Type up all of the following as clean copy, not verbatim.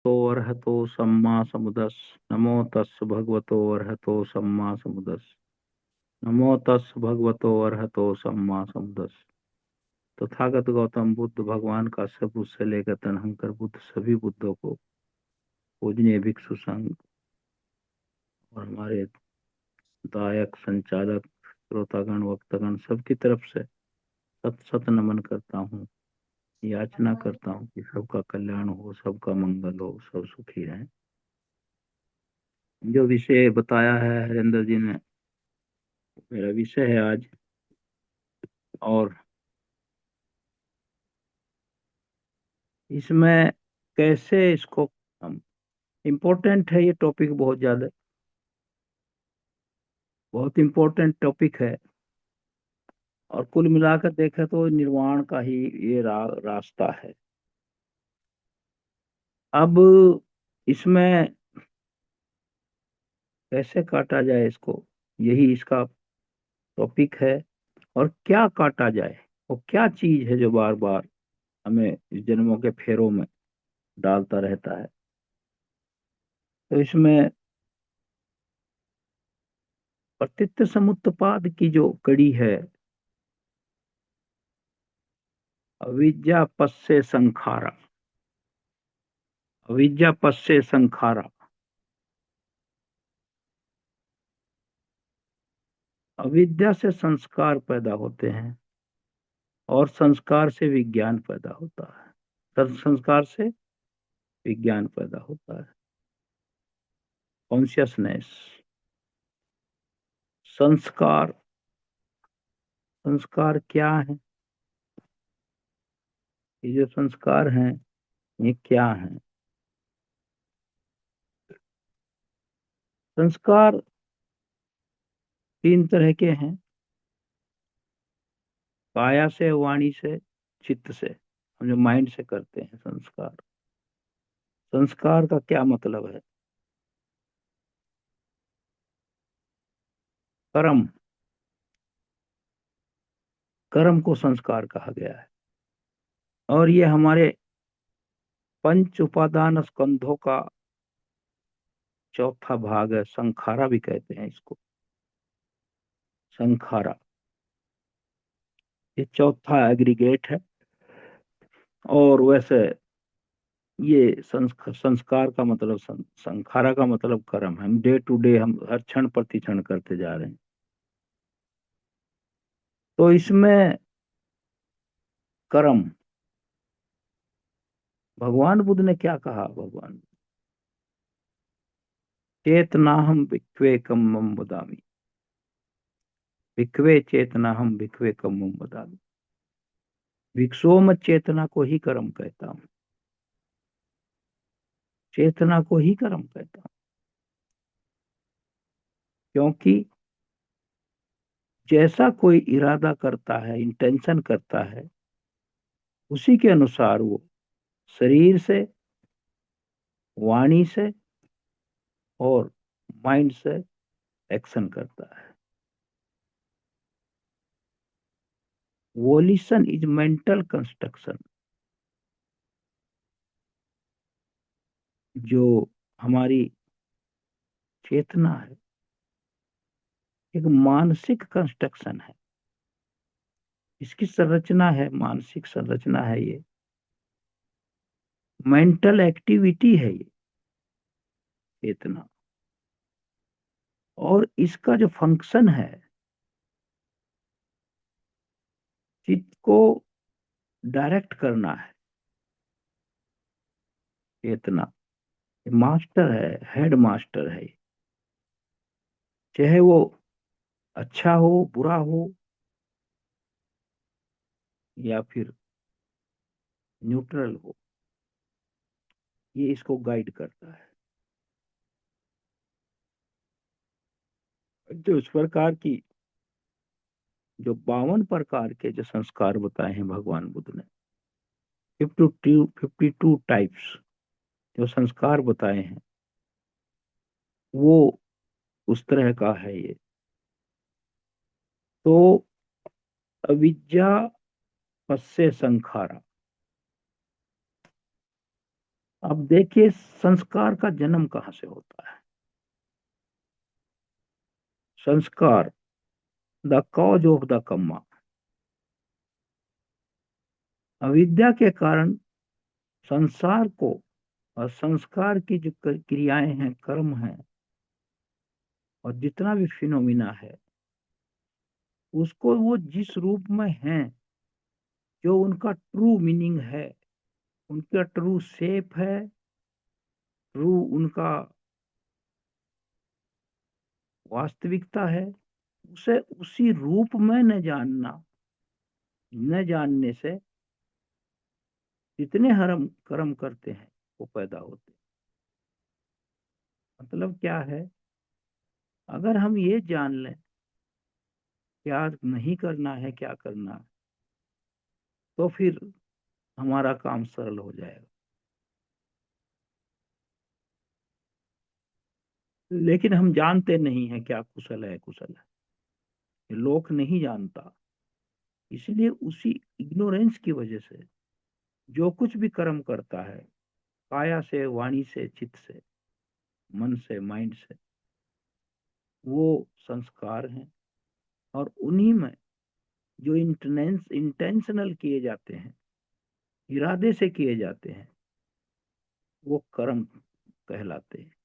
भगवतो अर्हतो सम्मा समुदस्। नमो तस् भगवतो अर्हतो सम्मा समुदस्। नमो तस् भगवतो अर्हतो सम्मा समुदस्। तथागत गौतम बुद्ध भगवान का सब बुद्ध से लेकर तनहंकर बुद्ध सभी बुद्धों को पूजनीय भिक्षु संघ और हमारे दायक संचालक श्रोतागण वक्तगण सबकी तरफ से सत सत नमन करता हूँ। याचना करता हूँ कि सबका कल्याण हो, सबका मंगल हो, सब सुखी रहें। जो विषय बताया है हरेंद्र जी ने, मेरा विषय है आज। और इसमें कैसे इसको हम, इम्पोर्टेंट है ये टॉपिक, बहुत इम्पोर्टेंट टॉपिक है। और कुल मिलाकर देखें तो निर्वाण का ही ये रास्ता है। अब इसमें कैसे काटा जाए इसको, यही इसका टॉपिक है। और क्या काटा जाए, वो क्या चीज है जो बार बार हमें इस जन्मों के फेरों में डालता रहता है। तो इसमें प्रतीत समुत्पाद की जो कड़ी है, अविद्या पश्य संखारा, अविद्या पश्य संखारा। अविद्या से संस्कार पैदा होते हैं और संस्कार से विज्ञान पैदा होता है। संस्कार से विज्ञान पैदा होता है, कॉन्शियसनेस। संस्कार, संस्कार क्या है, ये जो संस्कार हैं ये क्या है? संस्कार तीन तरह के हैं, काया से, वाणी से, चित्त से। हम जो माइंड से करते हैं संस्कार। संस्कार का क्या मतलब है? कर्म, कर्म को संस्कार कहा गया है। और ये हमारे पंच उपादान स्कंधों का चौथा भाग है। संखारा भी कहते हैं इसको, संखारा। ये चौथा एग्रीगेट है। और वैसे ये संस्कार का मतलब, संखारा का मतलब कर्म। हम डे टू डे, हम हर क्षण प्रति क्षण करते जा रहे हैं। तो इसमें कर्म, भगवान बुद्ध ने क्या कहा? भगवान, चेतनाहम भिक्खवे कम्मम वदामि, भिक्खवे चेतनाहम भिक्खवे कम्मम वदामि। भिक्षुओं में चेतना को ही कर्म कहता हूँ, चेतना को ही कर्म कहता हूँ। क्योंकि जैसा कोई इरादा करता है, इंटेंशन करता है, उसी के अनुसार वो शरीर से, वाणी से और माइंड से एक्शन करता है। Volition is mental construction. जो हमारी चेतना है, एक मानसिक कंस्ट्रक्शन है। इसकी संरचना है, मानसिक संरचना है ये, मेंटल एक्टिविटी है ये चेतना। और इसका जो फंक्शन है, चित्त को डायरेक्ट करना है। चेतना मास्टर है, हेड मास्टर है। चाहे वो अच्छा हो, बुरा हो, या फिर न्यूट्रल हो, ये इसको गाइड करता है। जो इस प्रकार की, जो 52 प्रकार के जो संस्कार बताए हैं भगवान बुद्ध ने, 52 टाइप्स जो संस्कार बताए हैं, वो उस तरह का है ये। तो अविद्या पश्य संखारा, अब देखिए संस्कार का जन्म कहाँ से होता है। संस्कार, the cause of the Karma. अविद्या के कारण संसार को और संस्कार की जो क्रियाएं हैं, कर्म हैं, और जितना भी फिनोमिना है, उसको वो जिस रूप में है, जो उनका ट्रू मीनिंग है, उनका ट्रू शेप है, ट्रू उनका वास्तविकता है, उसे उसी रूप में न जानना, न जानने से जितने हरम कर्म करते हैं वो पैदा होते हैं। मतलब क्या है, अगर हम ये जान लें क्या नहीं करना है, क्या करना है, तो फिर हमारा काम सरल हो जाएगा। लेकिन हम जानते नहीं है क्या कुशल है, कुशल है, ये लोक नहीं जानता। इसलिए उसी इग्नोरेंस की वजह से जो कुछ भी कर्म करता है, काया से, वाणी से, चित्त से, मन से, माइंड से, वो संस्कार हैं। और उन्हीं में जो इंटेंशनल किए जाते हैं, इरादे से किए जाते हैं, वो कर्म कहलाते हैं।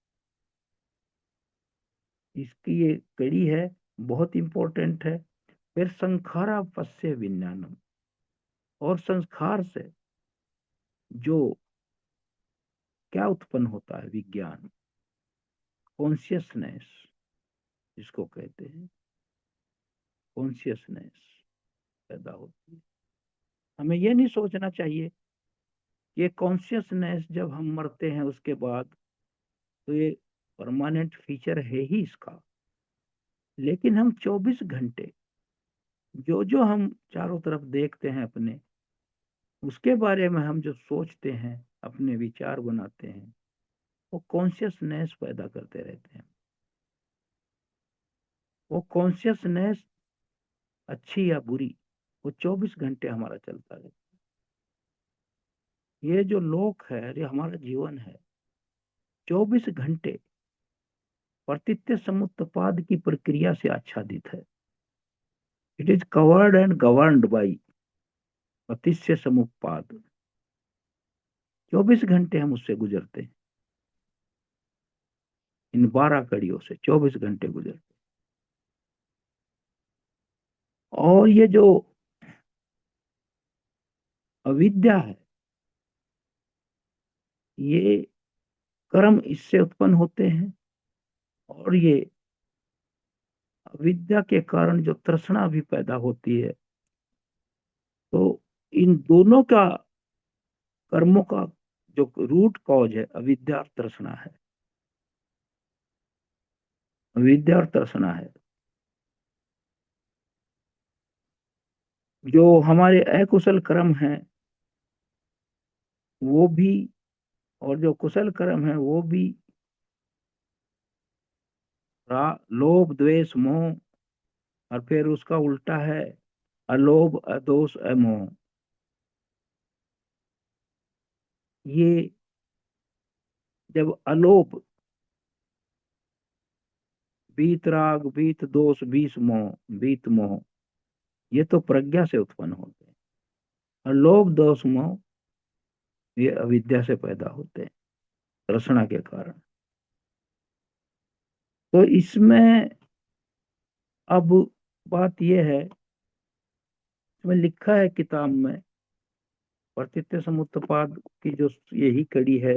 इसकी ये कड़ी है, बहुत इंपॉर्टेंट है। फिर संखारा पश्य विज्ञानम, और संस्कार से जो क्या उत्पन्न होता है, विज्ञान, कॉन्शियसनेस जिसको कहते हैं, कॉन्शियसनेस पैदा होती है। हमें यह नहीं सोचना चाहिए ये कॉन्शियसनेस जब हम मरते हैं उसके बाद तो ये परमानेंट फीचर है ही इसका। लेकिन हम 24 घंटे जो जो हम चारों तरफ देखते हैं अपने, उसके बारे में हम जो सोचते हैं, अपने विचार बनाते हैं, वो कॉन्शियसनेस पैदा करते रहते हैं। वो कॉन्शियसनेस अच्छी या बुरी, वो 24 घंटे हमारा चलता रहता है। ये जो लोक है, ये हमारा जीवन है, 24 घंटे प्रतित्य समुत्पाद की प्रक्रिया से आच्छादित है। It is covered and governed by प्रतित्य समुत्पाद। 24 घंटे हम उससे गुजरते हैं, इन 12 कड़ियों से 24 घंटे गुजरते। और ये जो अविद्या है, ये कर्म इससे उत्पन्न होते हैं। और ये अविद्या के कारण जो तृष्णा भी पैदा होती है, तो इन दोनों का, कर्मों का जो रूट कॉज है, अविद्या और तृष्णा है। अविद्या और तृष्णा है। जो हमारे अकुशल कर्म हैं वो भी, और जो कुशल कर्म है वो भी, लोभ, द्वेष, मोह, और फिर उसका उल्टा है अलोभ, अदोष, अमोह। ये जब अलोभ, बीत राग, बीत दोष, बीस मोह, बीत मोह, ये तो प्रज्ञा से उत्पन्न होते हैं। और लोभ, दोष, मोह ये अविद्या से पैदा होते हैं, तृष्णा के कारण। तो इसमें अब बात यह है, इसमें लिखा है किताब में, प्रतित्य समुत्पाद की जो यही कड़ी है,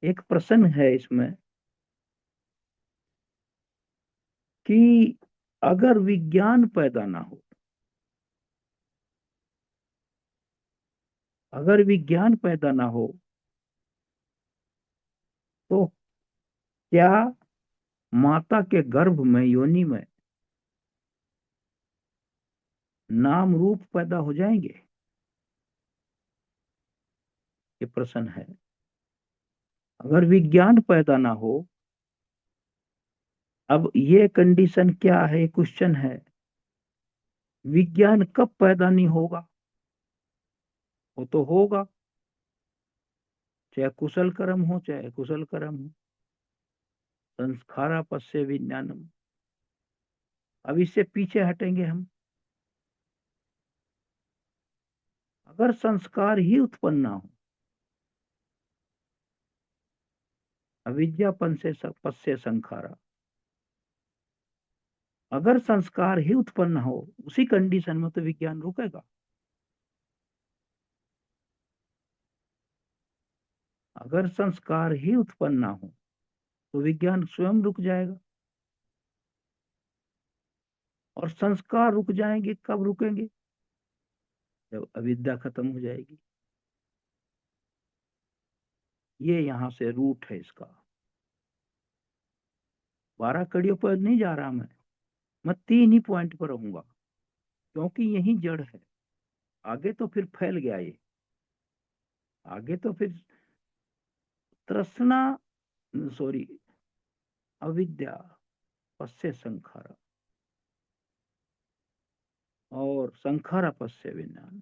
एक प्रश्न है इसमें कि अगर विज्ञान पैदा ना हो, अगर विज्ञान पैदा ना हो, तो क्या माता के गर्भ में, योनि में नाम रूप पैदा हो जाएंगे? ये प्रश्न है। अगर विज्ञान पैदा ना हो, अब ये कंडीशन क्या है, क्वेश्चन है, विज्ञान कब पैदा नहीं होगा? वो तो होगा चाहे कुशल कर्म हो चाहे कुशल कर्म हो। संस्कारा पश्य विज्ञानम। अब इससे पीछे हटेंगे हम। अगर संस्कार ही उत्पन्न ना हो, अविद्यापन से पश्य संखारा, अगर संस्कार ही उत्पन्न हो, उसी कंडीशन में तो विज्ञान रुकेगा। अगर संस्कार ही उत्पन्न ना हो तो विज्ञान स्वयं रुक जाएगा। और संस्कार रुक जाएंगे, कब रुकेंगे? जब अविद्या खत्म हो जाएगी। ये यहां से रूट है इसका। 12 कड़ियों पर नहीं जा रहा मैं 3 ही पॉइंट पर रहूंगा, क्योंकि यही जड़ है। आगे तो फिर फैल गया ये। आगे तो फिर तृष्णा, सॉरी, अविद्या पश्य संखारा और संखारा पश्य विज्ञान।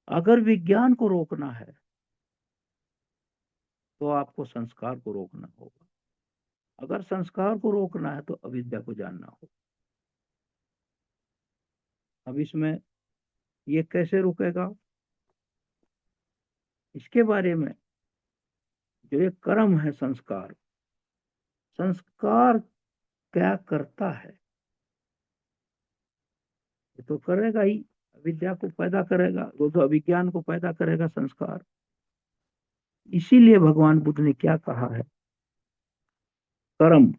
अगर विज्ञान को रोकना है तो आपको संस्कार को रोकना होगा। अगर संस्कार को रोकना है तो अविद्या को जानना होगा। अब इसमें ये कैसे रुकेगा, इसके बारे में, जो ये कर्म है संस्कार, संस्कार क्या करता है? ये तो करेगा ही, अविद्या को पैदा करेगा, वो तो अविज्ञान को पैदा करेगा संस्कार। इसीलिए भगवान बुद्ध ने क्या कहा है, कर्म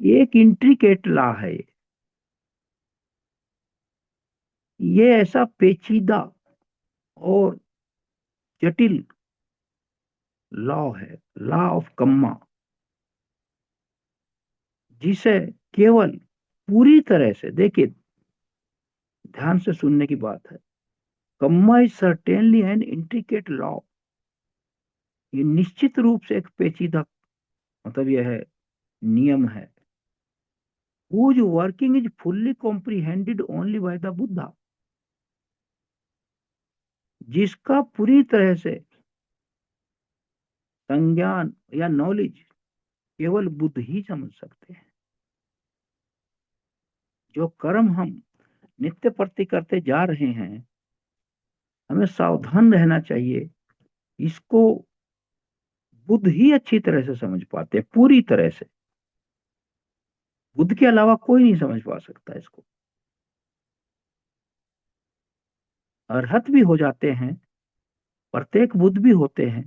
एक इंट्रिकेट लॉ है। ये ऐसा पेचीदा और जटिल लॉ है, लॉ ऑफ कम्मा, जिसे केवल पूरी तरह से, देखिए ध्यान से सुनने की बात है, kamma is certainly an intricate law. ये निश्चित रूप से एक पेचीदा, मतलब यह है, नियम है, whose working is fully comprehended only by the Buddha, जिसका पूरी तरह से संज्ञान या नॉलेज केवल बुद्ध ही समझ सकते हैं। जो कर्म हम नित्य प्रति करते जा रहे हैं, हमें सावधान रहना चाहिए। इसको बुद्ध ही अच्छी तरह से समझ पाते हैं, पूरी तरह से। बुद्ध के अलावा कोई नहीं समझ पा सकता इसको। अरहत भी हो जाते हैं, प्रत्येक बुद्ध भी होते हैं,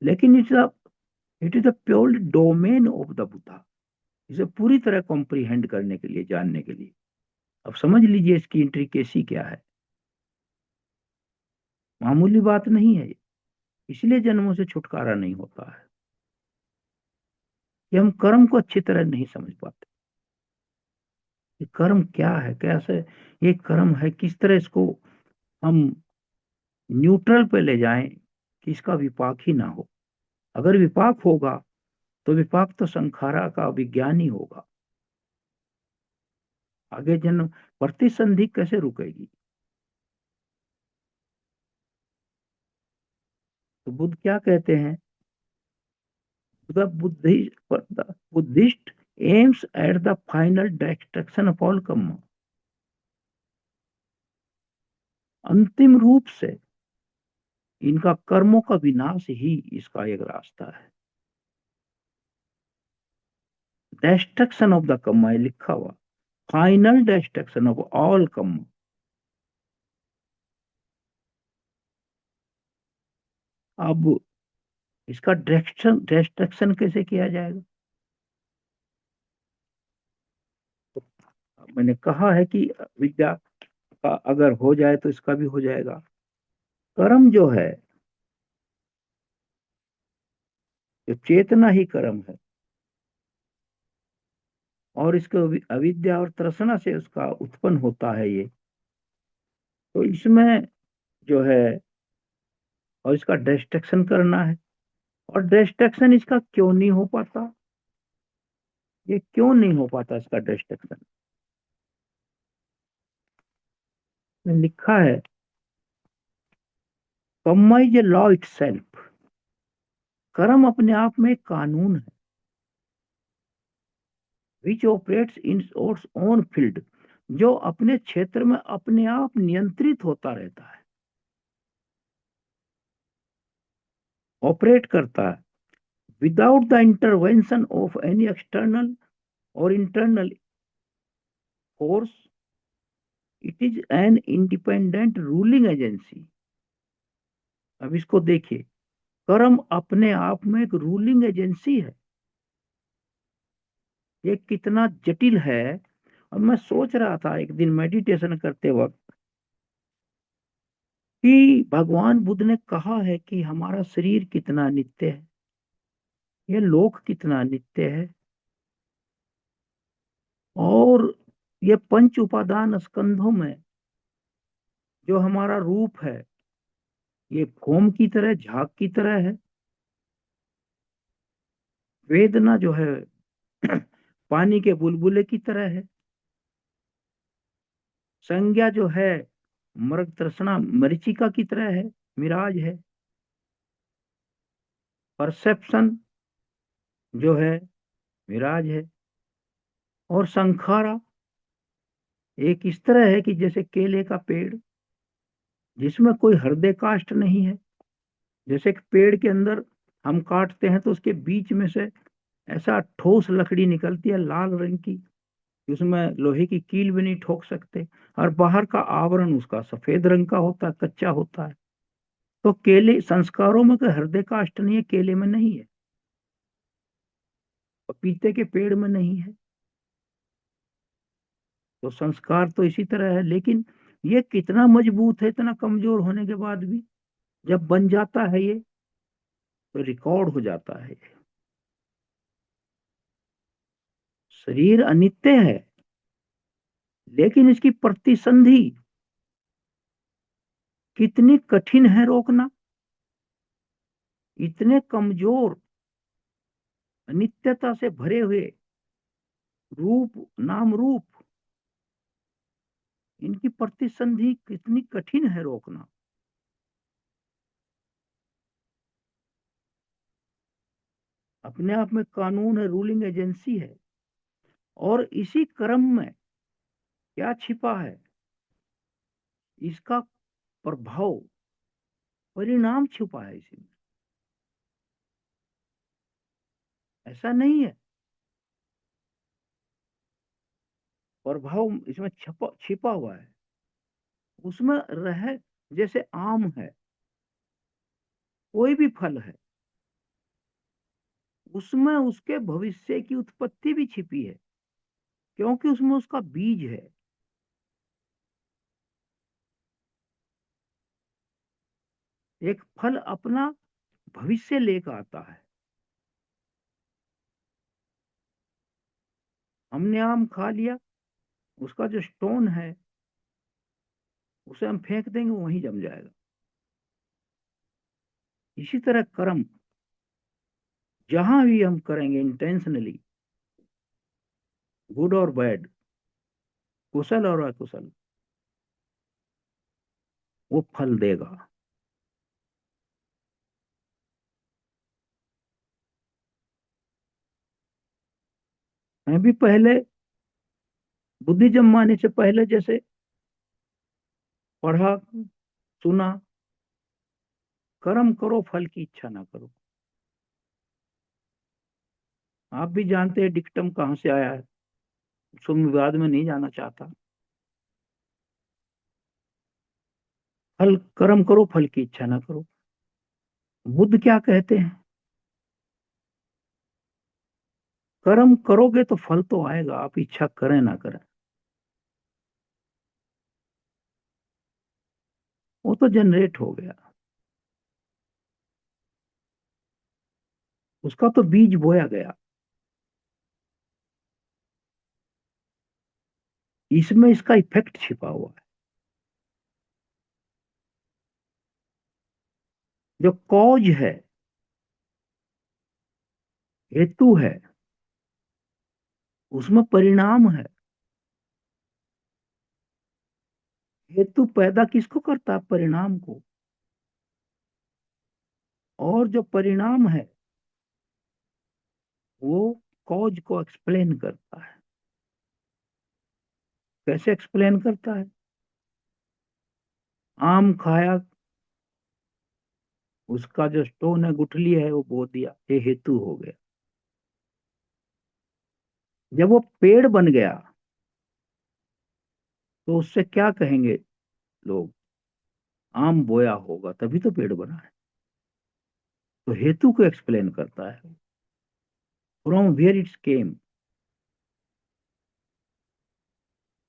लेकिन it is the pure domain of the Buddha. इसे पूरी तरह कॉम्प्रीहेंड करने के लिए, जानने के लिए, अब समझ लीजिए इसकी इंट्रिकेसी क्या है। मामूली बात नहीं है ये। इसलिए जन्मों से छुटकारा नहीं होता है कि हम कर्म को अच्छी तरह नहीं समझ पाते। ये कर्म क्या है, कैसे ये कर्म है, किस तरह इसको हम न्यूट्रल पे ले जाएं कि इसका विपाक ही ना हो। अगर विपाक होगा तो विपाक तो संखारा का विज्ञान ही होगा। आगे जन्म प्रतिसंधि कैसे रुकेगी? तो बुद्ध क्या कहते हैं, the Buddhist aims at the final destruction of all karma। अंतिम रूप से इनका कर्मों का विनाश ही इसका एक रास्ता है। डेस्ट्रक्शन ऑफ द कर्मा लिखा हुआ, फाइनल डेस्ट्रक्शन ऑफ ऑल कर्म। अब इसका डेस्ट्रक्शन कैसे किया जाएगा? तो मैंने कहा है कि विद्या का अगर हो जाए तो इसका भी हो जाएगा। कर्म जो है, जो चेतना ही कर्म है, और इसको अविद्या और तृष्णा से उसका उत्पन्न होता है ये। तो इसमें जो है, और इसका डिस्ट्रक्शन करना है। और डिस्ट्रक्शन इसका क्यों नहीं हो पाता? ये क्यों नहीं हो पाता इसका डिस्ट्रक्शन? लिखा है कर्म is a law it self. कर्म अपने आप में एक कानून है, which operates in own field, जो अपने क्षेत्र में अपने आप नियंत्रित होता रहता है, ऑपरेट करता है, without the intervention of any external और internal force. It is an independent ruling agency. अब इसको देखिए, कर्म अपने आप में एक रूलिंग एजेंसी है। ये कितना जटिल है। और मैं सोच रहा था एक दिन मेडिटेशन करते वक्त कि भगवान बुद्ध ने कहा है कि हमारा शरीर कितना नित्य है, ये लोक कितना नित्य है, और ये पंच उपादान स्कंधों में जो हमारा रूप है, ये फोम की तरह, झाग की तरह है। वेदना जो है पानी के बुलबुले की तरह है। संज्ञा जो है मृग तृष्णा मरीचिका की तरह है, मिराज है। परसेप्शन जो है मिराज है। और संखारा एक इस तरह है कि जैसे केले का पेड़, जिसमें कोई हृदय काष्ठ नहीं है। जैसे कि पेड़ के अंदर हम काटते हैं तो उसके बीच में से ऐसा ठोस लकड़ी निकलती है लाल रंग की, कि उसमें लोहे की कील भी नहीं ठोक सकते, और बाहर का आवरण उसका सफेद रंग का होता है, कच्चा होता है। तो केले संस्कारों में कोई हृदय काष्ठ नहीं है, केले में नहीं है, पपीते के पेड़ में नहीं है। तो संस्कार तो इसी तरह है, लेकिन ये कितना मजबूत है इतना कमजोर होने के बाद भी। जब बन जाता है ये तो रिकॉर्ड हो जाता है। शरीर अनित्य है, लेकिन इसकी प्रतिसंधि कितनी कठिन है रोकना। इतने कमजोर अनित्यता से भरे हुए रूप, नाम रूप, इनकी प्रतिसंधि कितनी कठिन है रोकना। अपने आप में कानून है, रूलिंग एजेंसी है। और इसी क्रम में क्या छिपा है, इसका प्रभाव, परिणाम छुपा है इसी में। ऐसा नहीं है, प्रभाव इसमें छिपा हुआ है। उसमें रह, जैसे आम है, कोई भी फल है, उसमें उसके भविष्य की उत्पत्ति भी छिपी है, क्योंकि उसमें उसका बीज है। एक फल अपना भविष्य लेकर आता है। हमने आम खा लिया, उसका जो स्टोन है उसे हम फेंक देंगे, वहीं जम जाएगा। इसी तरह कर्म जहां भी हम करेंगे इंटेंशनली, गुड और बैड, कुशल और अकुशल, वो फल देगा। मैं भी पहले बुद्धिज्म माने से पहले जैसे पढ़ा, सुना, कर्म करो फल की इच्छा ना करो। आप भी जानते हैं डिक्टम कहाँ से आया है, उसको मैं विवाद में नहीं जाना चाहता। फल, कर्म करो फल की इच्छा ना करो। बुद्ध क्या कहते हैं, कर्म करोगे तो फल तो आएगा, आप इच्छा करें ना करें। वो तो जनरेट हो गया, उसका तो बीज बोया गया। इसमें इसका इफेक्ट छिपा हुआ है। जो कॉज है, हेतु है, उसमें परिणाम है। हेतु पैदा किसको करता है, परिणाम को। और जो परिणाम है वो कॉज को एक्सप्लेन करता है। कैसे एक्सप्लेन करता है? आम खाया, उसका जो स्टोन है, गुठली है, वो बो दिया, ये हेतु हो गया। जब वो पेड़ बन गया तो उससे क्या कहेंगे लोग? आम बोया होगा तभी तो पेड़ बना है। तो हेतु को एक्सप्लेन करता है, फ्रॉम वेयर इट्स केम।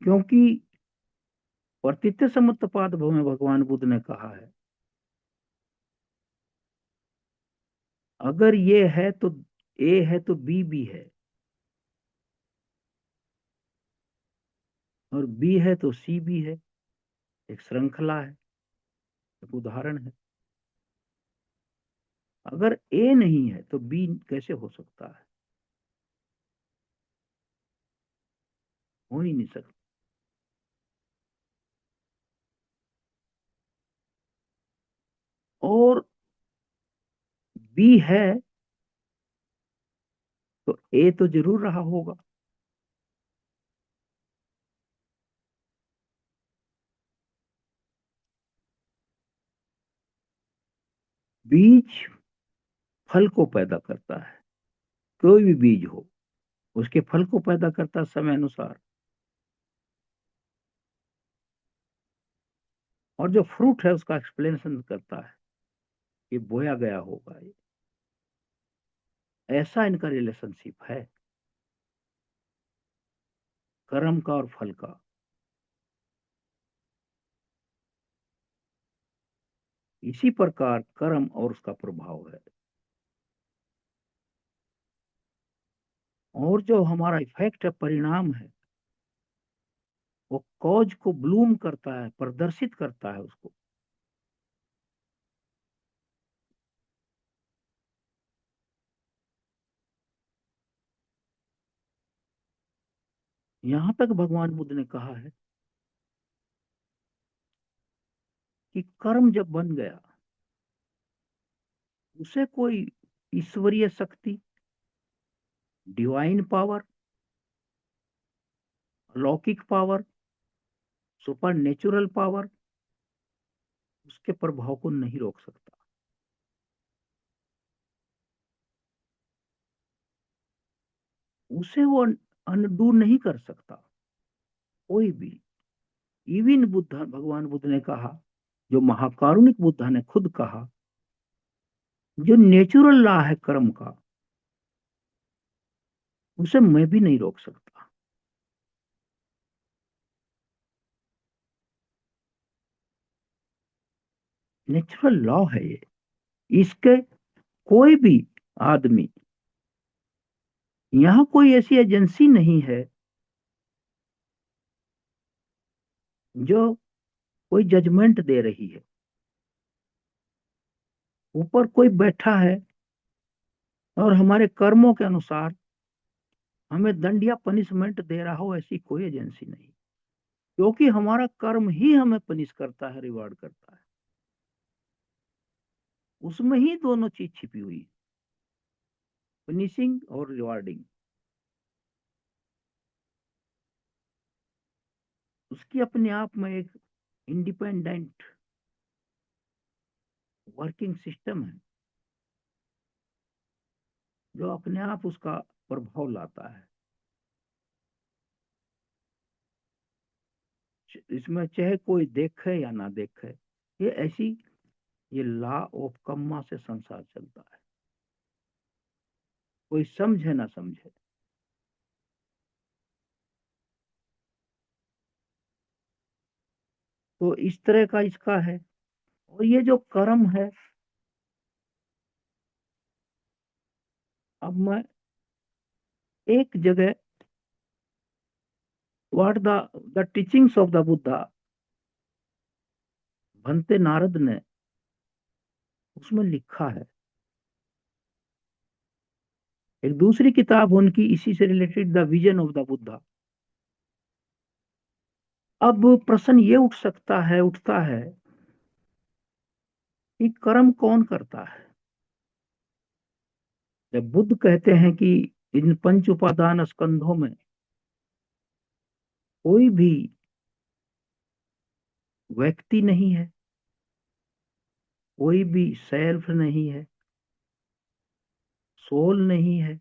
क्योंकि प्रतीत्य समुत्पाद भव में भगवान बुद्ध ने कहा है, अगर ये है तो ए है तो बी भी है, और बी है तो सी भी है। एक श्रृंखला है, एक उदाहरण है। अगर ए नहीं है तो बी कैसे हो सकता है? हो ही नहीं सकता। और बी है तो ए तो जरूर रहा होगा। बीज फल को पैदा करता है। कोई भी बीज हो, उसके फल को पैदा करता है समय अनुसार। और जो फ्रूट है उसका एक्सप्लेनेशन करता है कि बोया गया होगा ये। ऐसा इनका रिलेशनशिप है, कर्म का और फल का। इसी प्रकार कर्म और उसका प्रभाव है। और जो हमारा इफेक्ट है, परिणाम है, वो कॉज को ब्लूम करता है, प्रदर्शित करता है उसको। यहां तक भगवान बुद्ध ने कहा है कि कर्म जब बन गया, उसे कोई ईश्वरीय शक्ति, डिवाइन पावर, अलौकिक पावर, सुपर नेचुरल पावर उसके प्रभाव को नहीं रोक सकता। उसे वो अनडू नहीं कर सकता कोई भी। इवन बुद्ध, भगवान बुद्ध ने कहा, जो महाकारुणिक बुद्ध ने खुद कहा, जो नेचुरल लॉ है कर्म का, उसे मैं भी नहीं रोक सकता। नेचुरल लॉ है ये। इसके कोई भी आदमी, यहाँ कोई ऐसी एजेंसी नहीं है जो कोई जजमेंट दे रही है। ऊपर कोई बैठा है और हमारे कर्मों के अनुसार हमें दंड या पनिशमेंट दे रहा हो, ऐसी कोई एजेंसी नहीं। क्योंकि हमारा कर्म ही हमें पनिश करता है, रिवार्ड करता है। उसमें ही दोनों चीज छिपी हुई है, पनिशिंग और रिवार्डिंग। उसकी अपने आप में एक इंडिपेंडेंट वर्किंग सिस्टम है, जो अपने आप उसका प्रभाव लाता है। इसमें चाहे कोई देखे या ना देखे, ये ऐसी, ये लॉ ऑफ कम्मा से संसार चलता है। कोई समझे ना समझे। तो इस तरह का इसका है। और ये जो कर्म है, अब मैं एक जगह, what the teachings of the Buddha, Bhante Narad ने उसमें लिखा है। एक दूसरी किताब उनकी इसी से related, the vision of the Buddha. अब प्रश्न ये उठ सकता है, उठता है कि कर्म कौन करता है? जब बुद्ध कहते हैं कि इन पंच उपादान स्कंधों में कोई भी व्यक्ति नहीं है, कोई भी सेल्फ नहीं है, सोल नहीं है,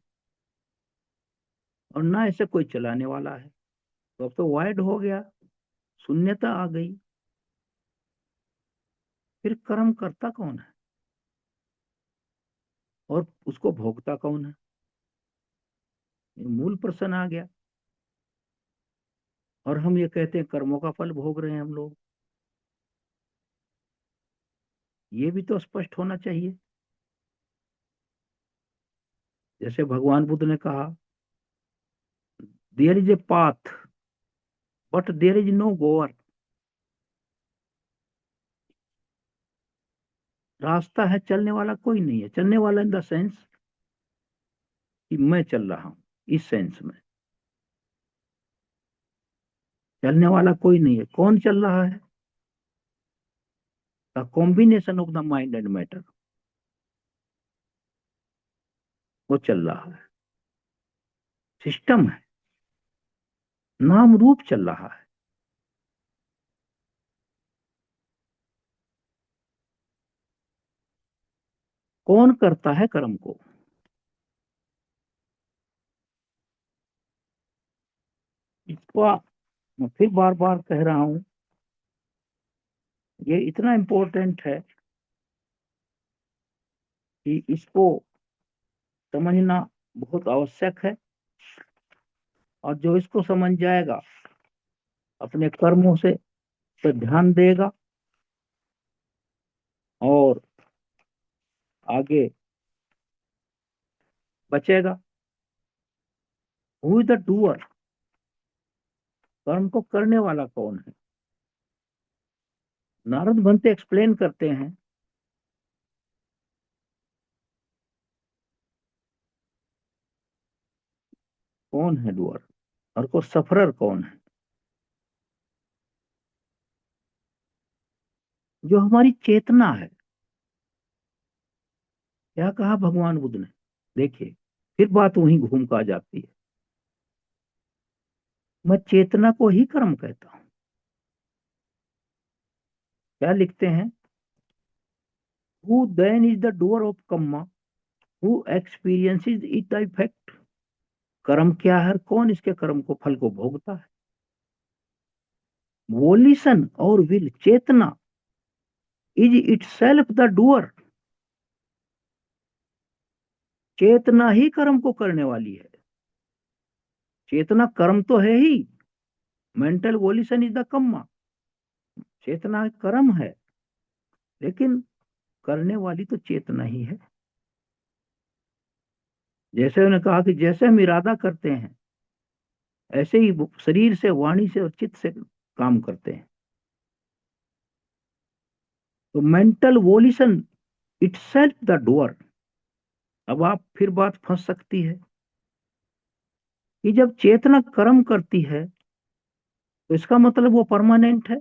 और ना ऐसे कोई चलाने वाला है, तो अब तो वाइड हो गया, शून्यता आ गई। फिर कर्म करता कौन है और उसको भोगता कौन है? ये मूल प्रश्न आ गया। और हम ये कहते हैं कर्मों का फल भोग रहे हैं हम लोग। ये भी तो स्पष्ट होना चाहिए। जैसे भगवान बुद्ध ने कहा, there is a path but there is no goer. रास्ता है, चलने वाला कोई नहीं है। चलने वाला इन द सेंस कि मैं चल रहा हूं, इस सेंस में। चलने वाला कोई नहीं है। कौन चल रहा है? The combination of the mind and matter, वो चल रहा है। सिस्टम है, नाम रूप चल रहा है। कौन करता है कर्म को? इसको मैं फिर बार बार कह रहा हूं, ये इतना इम्पोर्टेंट है कि इसको समझना बहुत आवश्यक है। और जो इसको समझ जाएगा, अपने कर्मों से तो ध्यान देगा और आगे बचेगा। Who is the doer? कर्म को करने वाला कौन है? नारद भंते एक्सप्लेन करते हैं, कौन है डूअर और को सफरर कौन है? जो हमारी चेतना है। क्या कहा भगवान बुद्ध ने? देखिए, फिर बात वहीं घूम कर आ जाती है। मैं चेतना को ही कर्म कहता हूं। क्या लिखते हैं? Who then is the doer of karma, who experiences it the effect. कर्म क्या है? कौन इसके कर्म को, फल को भोगता है? वोलिशन और will, chetana is itself the doer. चेतना ही कर्म को करने वाली है। चेतना कर्म तो है ही। Mental volition is the karma. चेतना कर्म है, लेकिन करने वाली तो चेतना ही है। जैसे उन्होंने कहा कि जैसे हम इरादा करते हैं, ऐसे ही वो शरीर से, वाणी से और चित्त से काम करते हैं। तो mental volition itself the doer. अब आप फिर बात फंस सकती है कि जब चेतना कर्म करती है तो इसका मतलब वो परमानेंट है।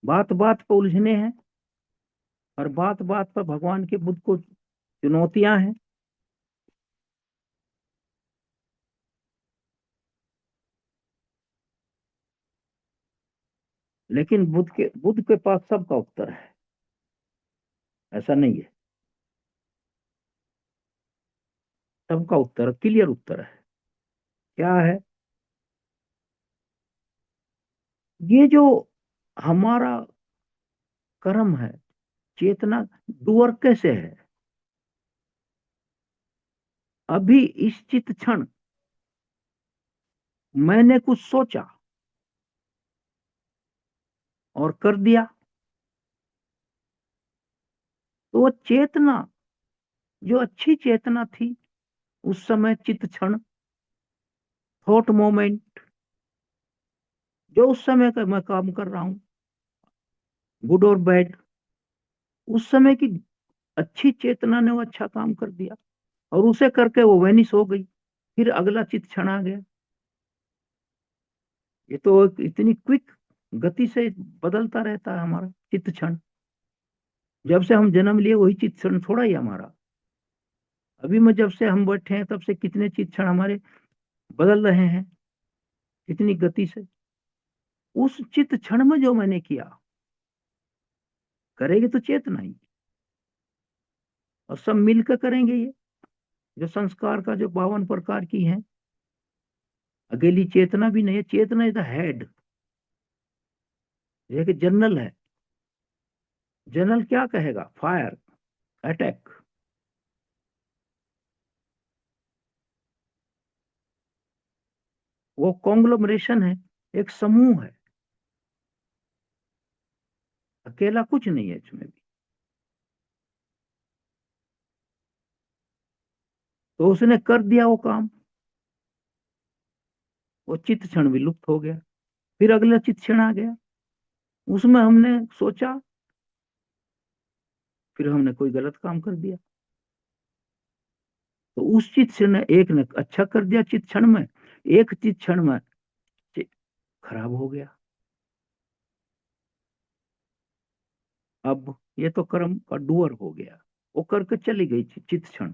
बात बात पर उलझने हैं, और बात बात पर भगवान के बुद्ध को चुनौतियां हैं। लेकिन बुद्ध के पास सबका उत्तर है। ऐसा नहीं है, सबका उत्तर, क्लियर उत्तर है। क्या है? ये जो हमारा कर्म है, चेतना डूअर कैसे है? अभी इस चित क्षण मैंने कुछ सोचा और कर दिया, तो वो चेतना, जो अच्छी चेतना थी उस समय, चित क्षण, थॉट मोमेंट, जो उस समय का मैं काम कर रहा हूं, गुड और बैड, उस समय की अच्छी चेतना ने वो अच्छा काम कर दिया और उसे करके वो वेनिस हो गई। फिर अगला चित क्षण आ गया। ये तो इतनी क्विक गति से बदलता रहता है हमारा चित्त क्षण। जब से हम जन्म लिए वही चित्त क्षण थोड़ा ही हमारा। अभी में जब से हम बैठे हैं तब से कितने चित्त क्षण हमारे बदल रहे हैं, कितनी गति से। उस चित्त क्षण में जो मैंने किया, करेगी तो चेतना ही, और सब मिलकर करेंगे ये, जो संस्कार का जो 52 प्रकार की है। अकेली चेतना भी नहीं है, चेतना इज द हेड, ये कि जनरल है। जनरल क्या कहेगा? Fire, attack. वो कॉन्ग्लोमरेशन है, एक समूह है, अकेला कुछ नहीं है इसमें भी। तो उसने कर दिया वो काम, वो चित्त क्षण विलुप्त हो गया। फिर अगला चित्त क्षण आ गया, उसमें हमने सोचा, फिर हमने कोई गलत काम कर दिया। तो उस चित्त क्षण ने, एक ने अच्छा कर दिया चित्त क्षण में, एक चित्त क्षण में खराब हो गया। अब ये तो कर्म का डूअर हो गया, वो करके चली गई चित्त क्षण।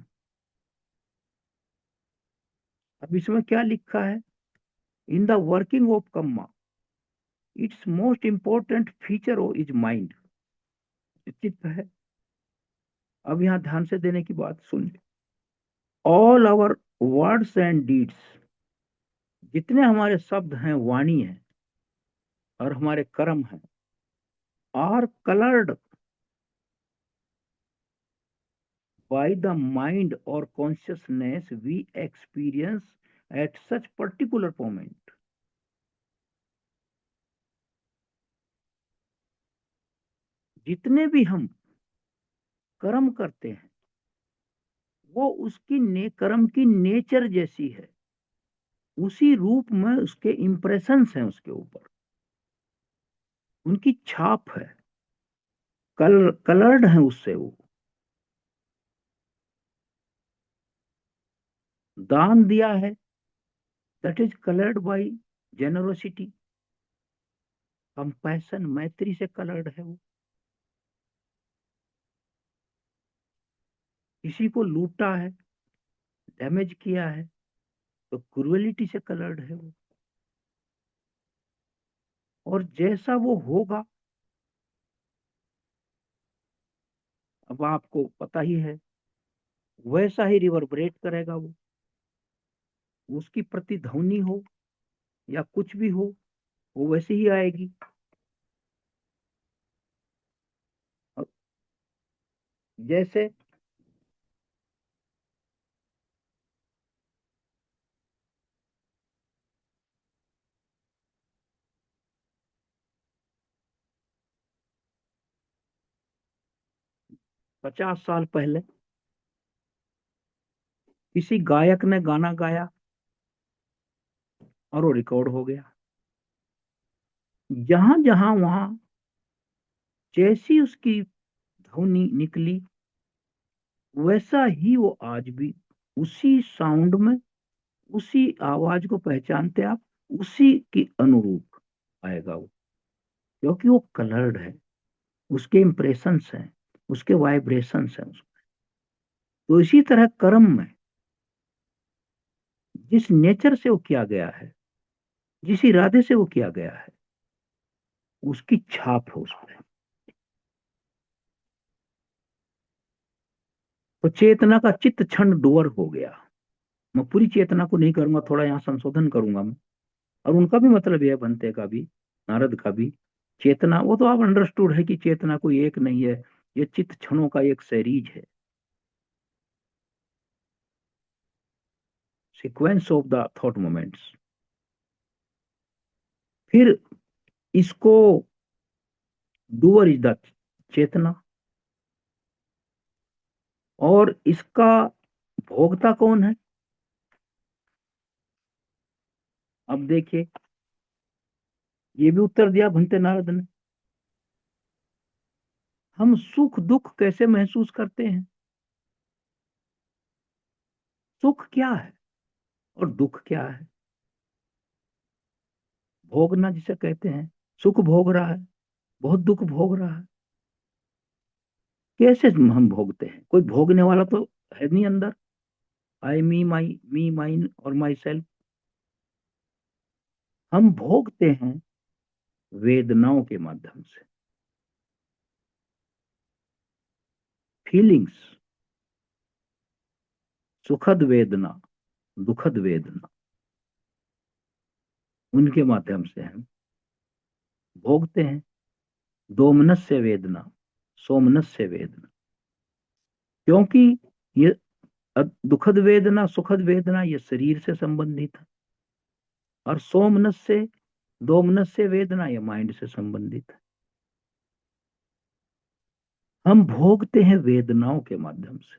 अब इसमें क्या लिखा है? In the working of karma its most important feature is mind, चित्त है। अब यहाँ ध्यान से देने की बात सुन। All our words and deeds, जितने हमारे शब्द हैं, वाणी है, और हमारे कर्म हैं, are coloured by the mind or consciousness we experience at such particular moment। जितने भी हम कर्म करते हैं, वो उसकी कर्म की नेचर जैसी है, उसी रूप में उसके इंप्रेशंस हैं उसके ऊपर, उनकी छाप है, कलर्ड है उससे वो। दान दिया है, that is coloured by generosity, compassion, मैत्री से कलर्ड है वो। किसी को लूटा है, डैमेज किया है, तो क्रुएलिटी से कलर्ड है वो। और जैसा वो होगा, अब आपको पता ही है, वैसा ही रिवर्बरेट करेगा वो। उसकी प्रतिध्वनि हो या कुछ भी हो, वो वैसे ही आएगी। और जैसे 50 साल पहले किसी गायक ने गाना गाया और वो रिकॉर्ड हो गया, जहां जहां वहां जैसी उसकी ध्वनि निकली, वैसा ही वो आज भी उसी साउंड में, उसी आवाज को पहचानते आप, उसी की अनुरूप आएगा वो, क्योंकि वो कलर्ड है, उसके इंप्रेशंस हैं, उसके वाइब्रेशंस हैं। तो इसी तरह कर्म में जिस नेचर से वो किया गया है, जिस इरादे से वो किया गया है, उसकी छाप है उसमें। तो चेतना का चित्त क्षण डुअर हो गया। मैं पूरी चेतना को नहीं करूंगा, थोड़ा यहाँ संशोधन करूंगा मैं। और उनका भी मतलब यह बनते का भी, नारद का भी, चेतना, वो तो आप अंडरस्टूड है कि चेतना कोई एक नहीं है, ये चित्त क्षणों का एक सीरीज है, sequence of the thought moments. फिर इसको, डूअर इज द चेतना, और इसका भोगता कौन है? अब देखिए, ये भी उत्तर दिया भंते नारद ने। हम सुख दुख कैसे महसूस करते हैं? सुख क्या है और दुख क्या है? भोगना जिसे कहते हैं, सुख भोग रहा है, बहुत दुख भोग रहा है। कैसे हम भोगते हैं? कोई भोगने वाला तो है नहीं अंदर। आई मी माइन और माई सेल्फ। हम भोगते हैं वेदनाओं के माध्यम से। फीलिंग्स, सुखद वेदना, दुखद वेदना, उनके माध्यम से हम भोगते हैं। दोमनस्य वेदना, सोमनस्य वेदना। क्योंकि ये दुखद वेदना, सुखद वेदना ये शरीर से संबंधित है। और सोमनस्य, दोमनस्य वेदना ये माइंड से संबंधित है। हम भोगते हैं वेदनाओं के माध्यम से।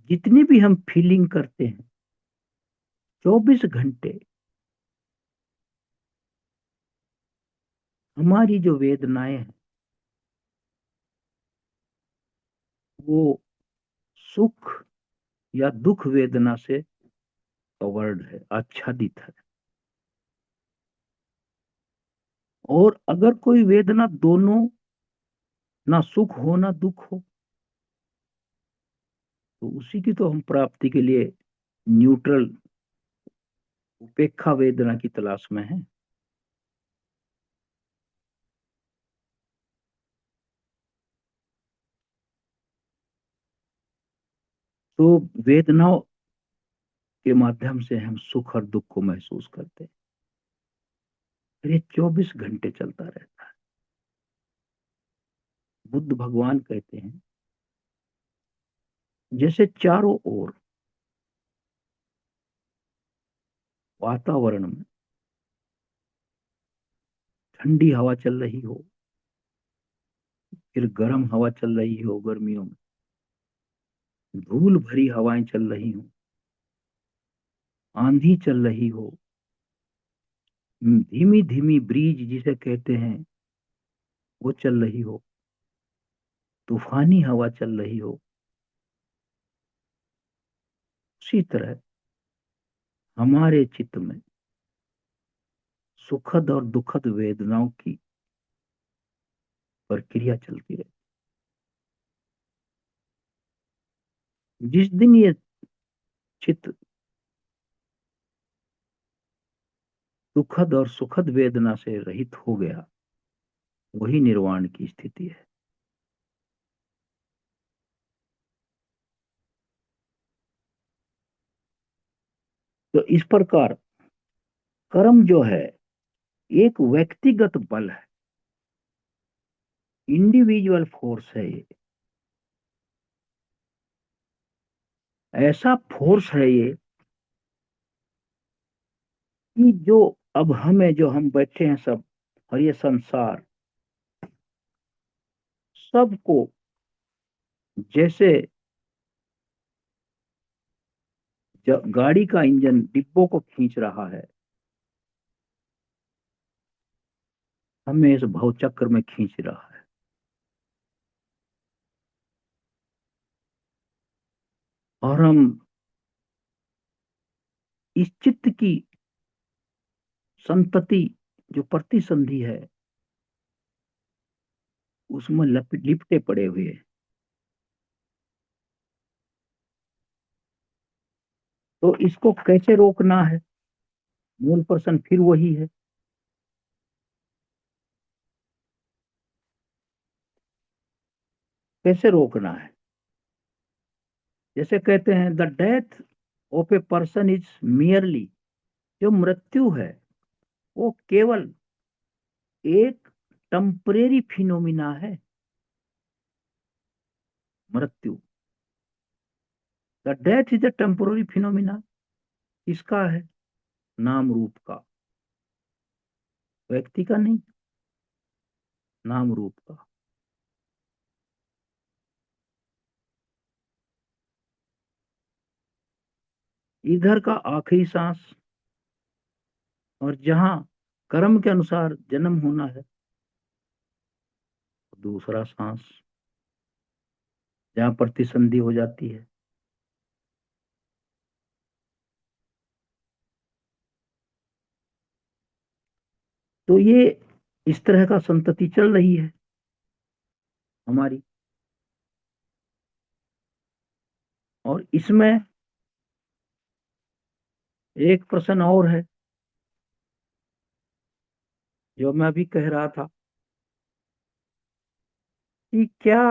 जितनी भी हम फीलिंग करते हैं 24 घंटे, हमारी जो वेदनाएं हैं वो सुख या दुख वेदना से कवर्ड है, आच्छादित है। और अगर कोई वेदना दोनों, ना सुख हो ना दुख हो, तो उसी की तो हम प्राप्ति के लिए न्यूट्रल, उपेक्षा वेदना की तलाश में है। तो वेदनाओं के माध्यम से हम सुख और दुख को महसूस करते हैं। फिर ये 24 घंटे चलता रहता है। बुद्ध भगवान कहते हैं जैसे चारों ओर वातावरण में ठंडी हवा चल रही हो, फिर गर्म हवा चल रही हो गर्मियों में, धूल भरी हवाएं चल रही हो, आंधी चल रही हो, धीमी धीमी ब्रीज जिसे कहते हैं वो चल रही हो, तूफानी हवा चल रही हो, उसी तरह हमारे चित्त में सुखद और दुखद वेदनाओं की प्रक्रिया चलती रहती। जिस दिन ये चित्त दुखद और सुखद वेदना से रहित हो गया, वही निर्वाण की स्थिति है। तो इस प्रकार कर्म जो है एक व्यक्तिगत बल है, इंडिविजुअल फोर्स है। ये ऐसा फोर्स है ये कि जो अब हमें, जो हम बैठे हैं सब, और ये संसार सबको जैसे गाड़ी का इंजन डिब्बों को खींच रहा है, हमें इस भव चक्र में खींच रहा है। और हम इस चित्त की संतति, जो प्रतिसंधि है, उसमें लिपटे पड़े हुए हैं। तो इसको कैसे रोकना है? मूल प्रश्न फिर वही है, कैसे रोकना है? जैसे कहते हैं the death of a person is merely, जो मृत्यु है वो केवल एक टेम्परेरी फिनोमिना है। मृत्यु, the death is a temporary phenomena. किसका है? नाम रूप का, व्यक्ति का नहीं, नाम रूप का। इधर का आखिरी सांस, और जहां कर्म के अनुसार जन्म होना है, दूसरा सांस, जहां प्रतिसंधि हो जाती है। तो ये इस तरह का संतति चल रही है हमारी। और इसमें एक प्रश्न और है जो मैं अभी कह रहा था कि क्या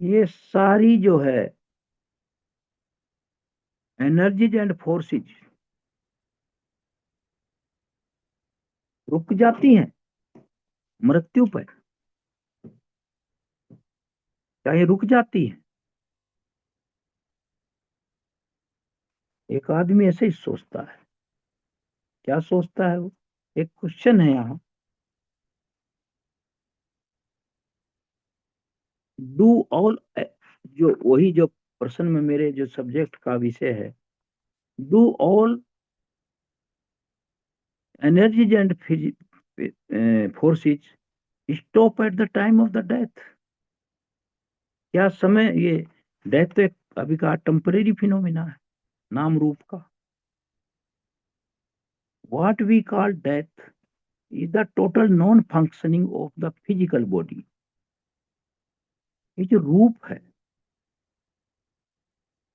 ये सारी जो है एनर्जीज एंड फोर्सेज रुक जाती हैं मृत्यु पर? क्या ये रुक जाती है? एक आदमी ऐसे ही सोचता है। क्या सोचता है वो? एक क्वेश्चन है यहाँ। डू ऑल, जो वही जो प्रश्न में मेरे जो सब्जेक्ट का विषय है, do all energies and forces stop at the time of the death? क्या समय ये डेथ तो एक अभी का टेम्परेरी फिनोमिना है, नाम रूप का। What we call death is the total non functioning of the physical body. ये जो रूप है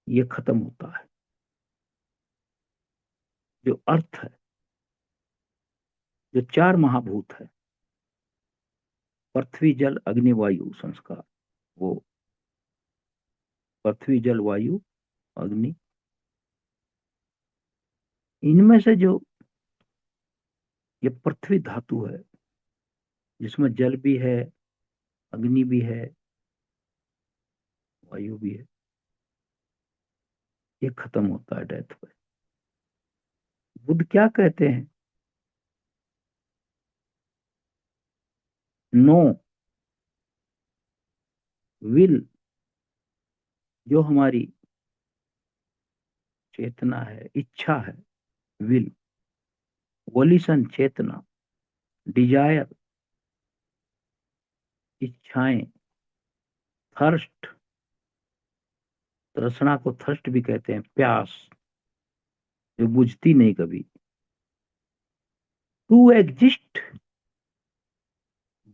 ये खत्म होता है। जो अर्थ है, जो चार महाभूत है, पृथ्वी जल अग्नि वायु संस्कार, वो पृथ्वी जल वायु अग्नि, इनमें से जो ये पृथ्वी धातु है जिसमें जल भी है, अग्नि भी है, वायु भी है, ये खत्म होता है डेथ पे। बुद्ध क्या कहते हैं? नो विल, जो हमारी चेतना है, इच्छा है, विल, वोल्यूशन चेतना, डिजायर इच्छाएं, थर्स्ट, तृष्णा को थर्स्ट भी कहते हैं, प्यास जो बुझती नहीं कभी, टू एग्जिस्ट,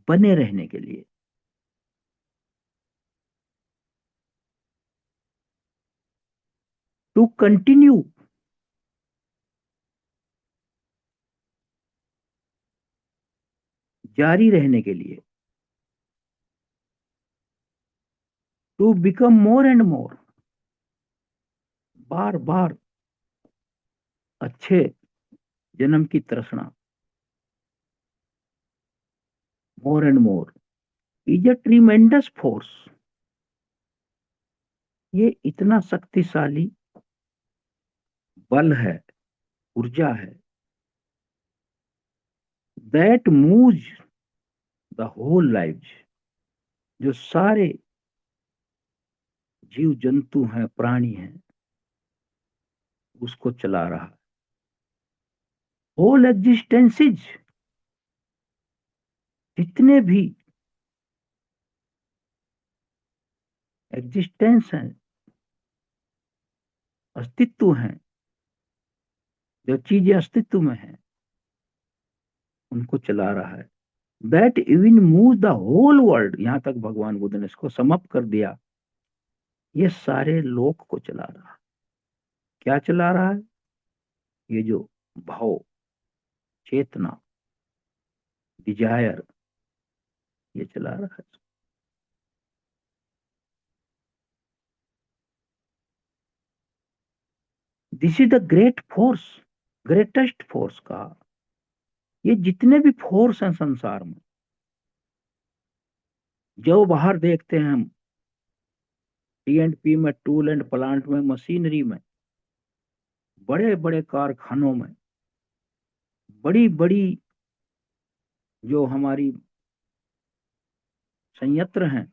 बने रहने के लिए, टू कंटिन्यू, जारी रहने के लिए, to become more and more, बार बार अच्छे जन्म की तृष्णा, more and more is a tremendous force. ये इतना शक्तिशाली बल है, ऊर्जा है, that moves the whole life, जो सारे जीव जंतु हैं, प्राणी हैं, उसको चला रहा है। होल एग्जिस्टेंसेज, जितने भी एग्जिस्टेंस हैं, अस्तित्व हैं, जो चीजें अस्तित्व में हैं, उनको चला रहा है। That even move the whole world, यहां तक भगवान बुद्ध ने इसको समअप कर दिया, ये सारे लोक को चला रहा है। क्या चला रहा है? ये जो भाव, चेतना, डिजायर, ये चला रहा है। This is the great force, greatest force का। ये जितने भी फोर्स हैं संसार में, जो बाहर देखते हैं हम, टी&पी में, टूल एंड प्लांट में, मशीनरी में, बड़े बड़े कारखानों में, बड़ी बड़ी जो हमारी संयंत्र हैं,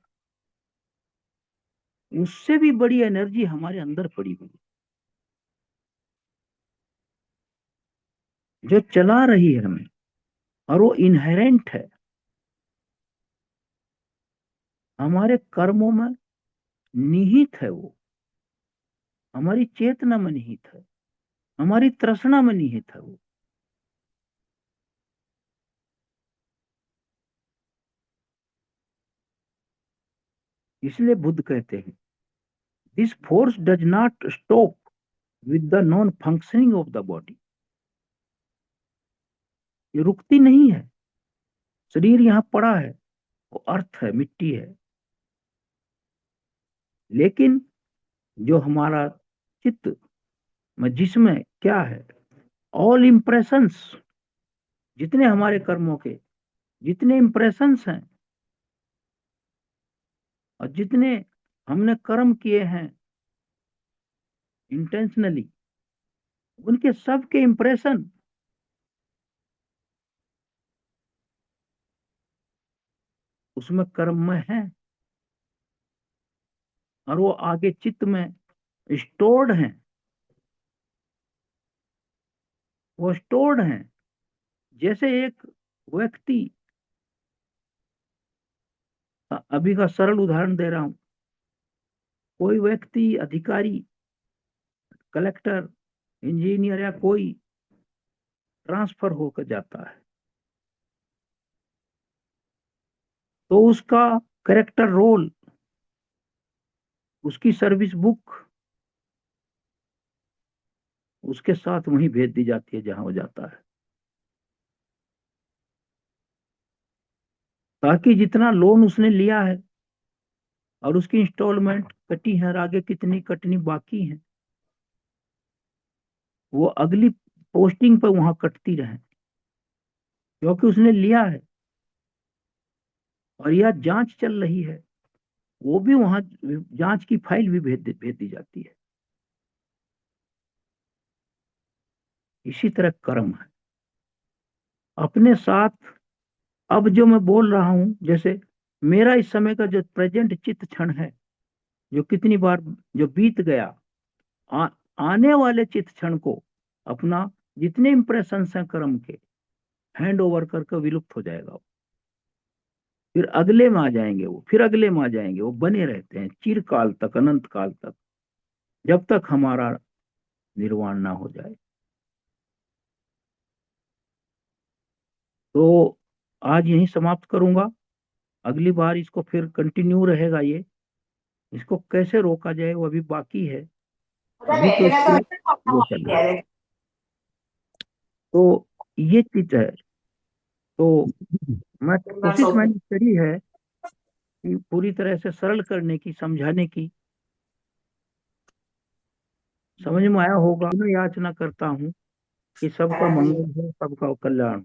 उससे भी बड़ी एनर्जी हमारे अंदर पड़ी हुई जो चला रही है हमें, और वो इनहेरेंट है हमारे कर्मों में, निहित है वो, हमारी चेतना में निहित है, हमारी तृष्णा में निहित है वो। इसलिए बुद्ध कहते हैं this force does not stop with the non functioning of the body. ये रुकती नहीं है। शरीर यहाँ पड़ा है, वो अर्थ है, मिट्टी है, लेकिन जो हमारा चित्त में, जिसमें क्या है, ऑल इम्प्रेशंस, जितने हमारे कर्मों के जितने इम्प्रेशंस हैं और जितने हमने कर्म किए हैं इंटेंशनली, उनके सब के इम्प्रेशन उसमें कर्म में है, और वो आगे चित्त में स्टोर्ड हैं। वो स्टोर्ड हैं। जैसे एक व्यक्ति, अभी का सरल उदाहरण दे रहा हूं, कोई व्यक्ति अधिकारी, कलेक्टर, इंजीनियर या कोई ट्रांसफर होकर जाता है, तो उसका कैरेक्टर रोल, उसकी सर्विस बुक उसके साथ वहीं भेज दी जाती है जहां वो जाता है, ताकि जितना लोन उसने लिया है और उसकी इंस्टॉलमेंट कटी है और आगे कितनी कटनी बाकी है, वो अगली पोस्टिंग पर वहां कटती रहे, क्योंकि उसने लिया है। और यह जांच चल रही है, वो भी वहां जांच की फाइल भी भेज दी जाती है। इसी तरह कर्म है अपने साथ। अब जो मैं बोल रहा हूं, जैसे मेरा इस समय का जो प्रेजेंट चित्त क्षण है, जो कितनी बार जो बीत गया, आ, आने वाले चित्त क्षण को अपना जितने इंप्रेशन हैं कर्म के, हैंड ओवर करके विलुप्त हो जाएगा वो। फिर अगले में आ जाएंगे वो, फिर अगले में आ जाएंगे वो, बने रहते हैं चिरकाल तक, अनंत काल तक, जब तक हमारा निर्वाण ना हो जाए। तो आज यहीं समाप्त करूंगा। अगली बार इसको फिर कंटिन्यू रहेगा ये। इसको कैसे रोका जाए वो अभी बाकी है। अभी तो इसको वो चल रहा है। तो ये चीज है। तो मैं कोशिश मैंने करी है कि पूरी तरह से सरल करने की, समझाने की। समझ में आया होगा। मैं याचना करता हूँ कि सबका मंगल हो, सबका कल्याण हो।